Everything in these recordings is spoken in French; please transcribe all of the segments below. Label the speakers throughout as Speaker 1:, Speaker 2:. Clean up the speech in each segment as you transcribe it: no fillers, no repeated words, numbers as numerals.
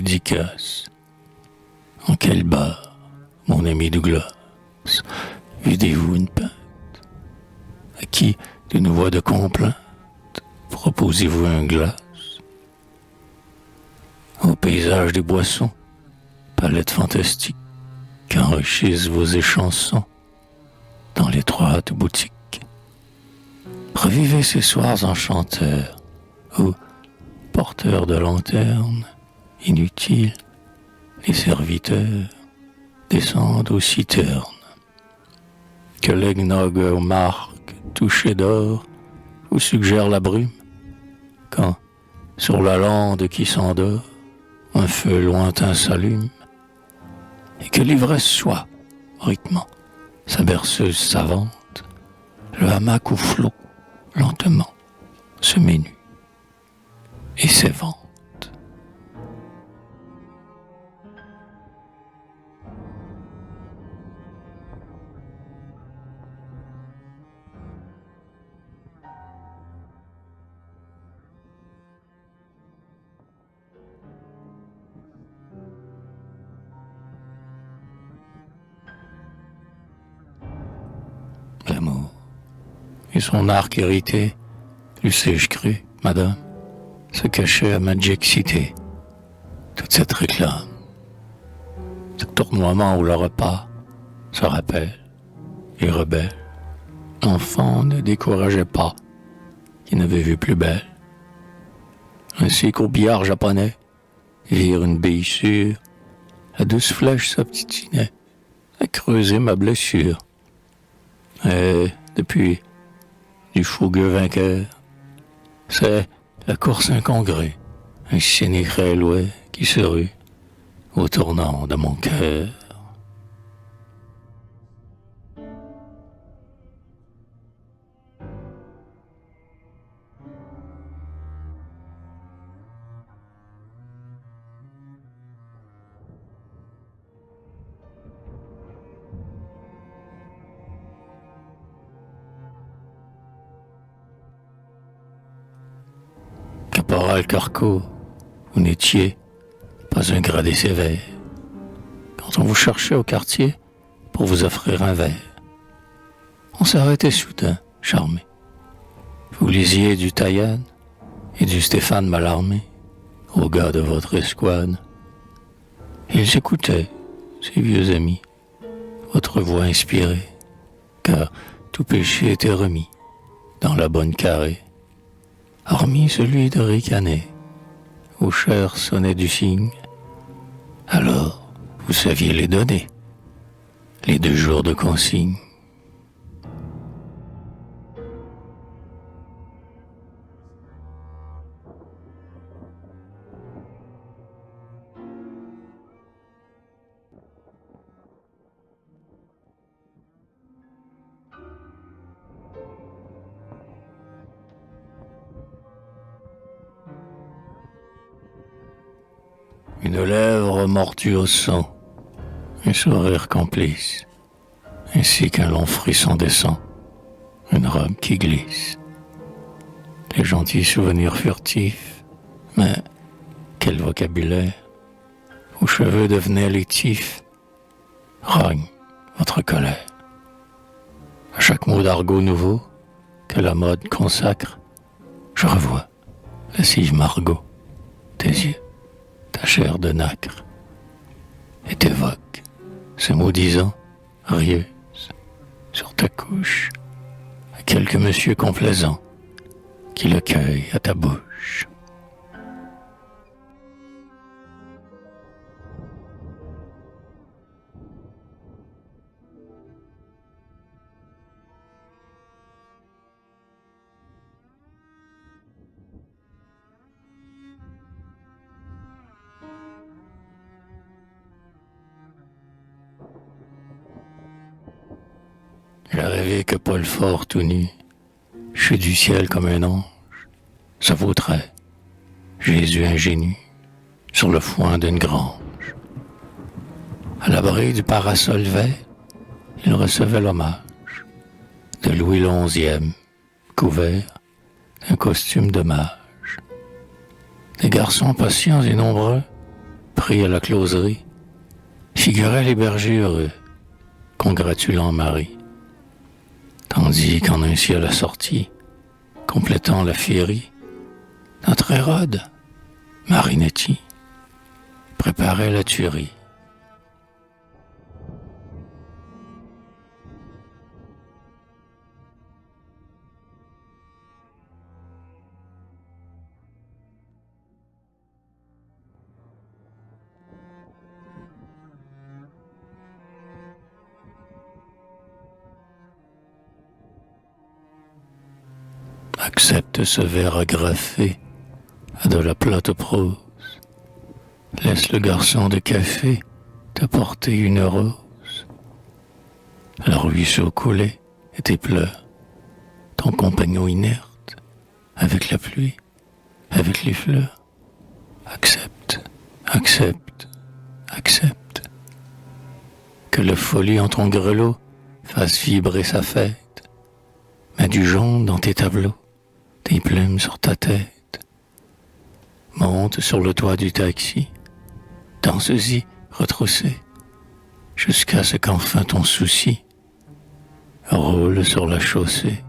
Speaker 1: dédicace. En quel bar, mon ami Douglas, videz-vous une pinte? À qui d'une voix de complainte proposez-vous un glace? Au paysage des boissons, palette fantastique qu'enrichissent vos échansons dans l'étroite boutique. Revivez ces soirs enchanteurs où, porteurs de lanternes inutiles, les serviteurs descendent aux citernes. Que l'eggnog aux marques touchées d'or vous suggère la brume, quand, sur la lande qui s'endort, un feu lointain s'allume, et que l'ivresse soit, rythmant, sa berceuse savante, le hamac ou flot, lentement, se ménue et s'évente. L'amour et son arc hérité, l'eussé-je cru, madame, se cachait à Magic City. Toute cette réclame, ce tournoiement où le repas se rappelle et rebelle. L'enfant ne décourageait pas, qui n'avait vu plus belle. Ainsi qu'au billard japonais, vire une bille sûre, la douce flèche s'obstinait à creuser ma blessure. Et depuis, du fougueux vainqueur, c'est la course incongrue, un cynique loué qui se rue au tournant de mon cœur. Caporal Carco, vous n'étiez pas un gradé sévère quand on vous cherchait au quartier pour vous offrir un verre. On s'arrêtait soudain, charmé. Vous lisiez du Taillade et du Stéphane Mallarmé au gars de votre escouade. Ils écoutaient, ces vieux amis, votre voix inspirée, car tout péché était remis dans la bonne carrée. Hormis celui de ricaner, où cher sonnait du cygne, alors vous saviez les donner, les 2 jours de consigne. Une lèvre mordue au sang, un sourire complice, ainsi qu'un long frisson descend, une robe qui glisse. Les gentils souvenirs furtifs, mais quel vocabulaire, vos cheveux devenaient létifs, rogne votre colère. À chaque mot d'argot nouveau que la mode consacre, je revois, lascive Margot, tes yeux, ta chair de nacre, et t'évoque ce maudisant, rieuse, sur ta couche, à quelque monsieur complaisant qui le cueille à ta bouche. J'ai rêvé que Paul Fort tout nu, chute du ciel comme un ange, se vautrait, Jésus ingénu, sur le foin d'une grange. À l'abri du parasol vert, il recevait l'hommage de Louis XI, couvert d'un costume de mage. Des garçons patients et nombreux pris à la closerie, figuraient les bergers heureux, congratulant Marie. Tandis qu'en un ciel assorti, complétant la féerie, notre Hérode, Marinetti, préparait la tuerie. Accepte ce verre agrafé à de la plate prose. Laisse le garçon de café t'apporter une rose. Le ruisseau coulait et tes pleurs, ton compagnon inerte, avec la pluie, avec les fleurs. Accepte, accepte, accepte. Que la folie en ton grelot fasse vibrer sa fête. Mets du jaune dans tes tableaux, tes plumes sur ta tête. Monte sur le toit du taxi, danse-y retroussé, jusqu'à ce qu'enfin ton souci roule sur la chaussée.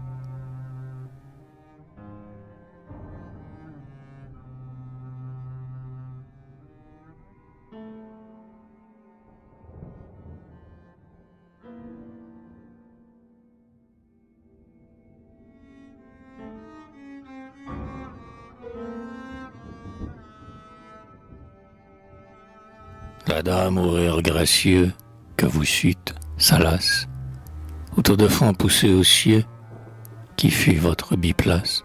Speaker 1: La dame au rire gracieux que vous suite, salace, autour de fond poussé aux cieux, qui fut votre biplace,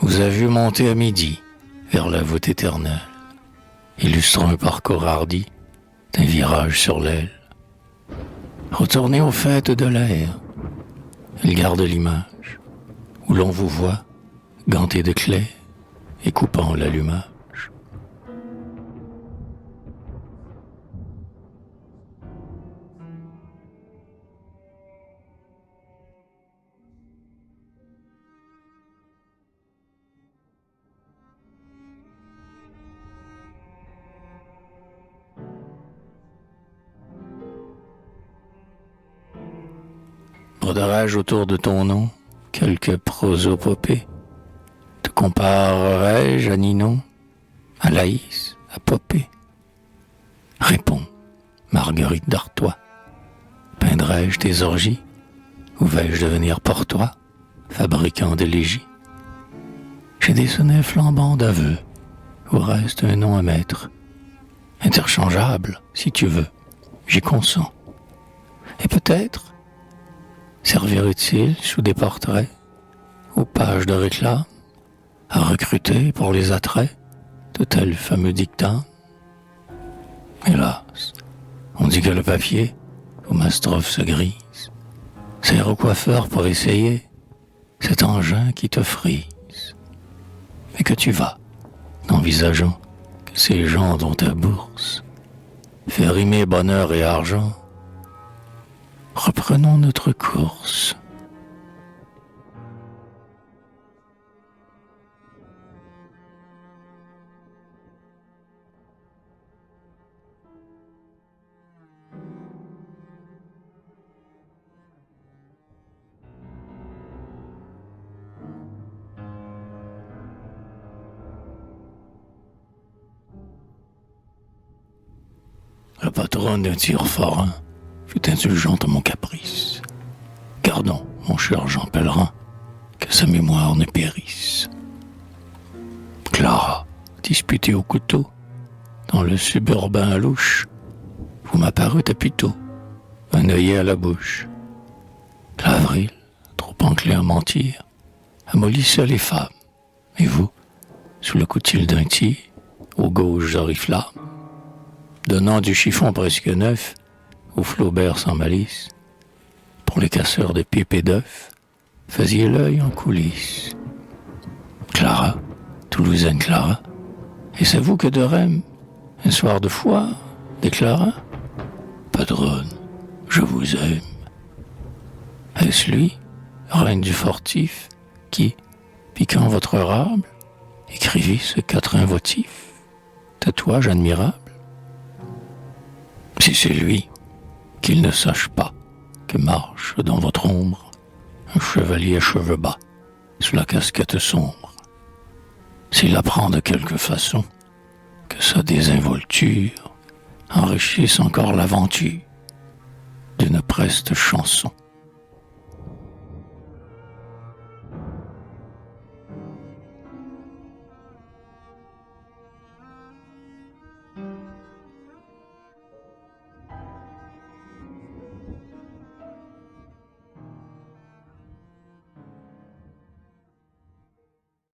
Speaker 1: vous a vu monter à midi vers la voûte éternelle, illustrant un parcours hardi d'un virage sur l'aile. Retournez aux fêtes de l'air, elle garde l'image, où l'on vous voit ganté de clair et coupant l'allumage. Broderage autour de ton nom quelques prosopopées. Te comparerai-je à Ninon, à Laïs, à Popée? Réponds, Marguerite d'Artois. Peindrai-je tes orgies, ou vais-je devenir pour toi, fabricant d'élégies? J'ai des sonnets flambants d'aveux, où reste un nom à mettre, interchangeable, si tu veux, j'y consens. Et peut-être servirait-il sous des portraits, aux pages de réclame, à recruter pour les attraits de tels fameux dictats? Hélas, on dit que le papier, où ma strophe se grise, sert au coiffeur pour essayer cet engin qui te frise. Et que tu vas, envisageant que ces gens dont ta bourse fait rimer bonheur et argent. Reprenons notre course. La patronne d'un tir forain fut indulgente à mon caprice. Gardons, mon cher Jean Pèlerin, que sa mémoire ne périsse. Clara, disputée au couteau, dans le suburbain louche, vous m'apparûtes à Puteaux, un œillet à la bouche. L'avril, trop enclin à mentir, amollissait les femmes, et vous, sous le coutil d'un tir, aux gauches oriflammes, donnant du chiffon presque neuf, au Flaubert sans malice, pour les casseurs de pipes et d'œufs, faisiez l'œil en coulisses. Clara, Toulousaine Clara, et c'est vous que de Rème, un soir de foire, déclara: Patronne, je vous aime. Est-ce lui, reine du fortif, qui, piquant votre rable, écrivit ce quatrain votif? tatouage admirable? Si c'est lui, qu'il ne sache pas que marche dans votre ombre un chevalier à cheveux bas, sous la casquette sombre. S'il apprend de quelque façon que sa désinvolture enrichisse encore l'aventure d'une preste chanson.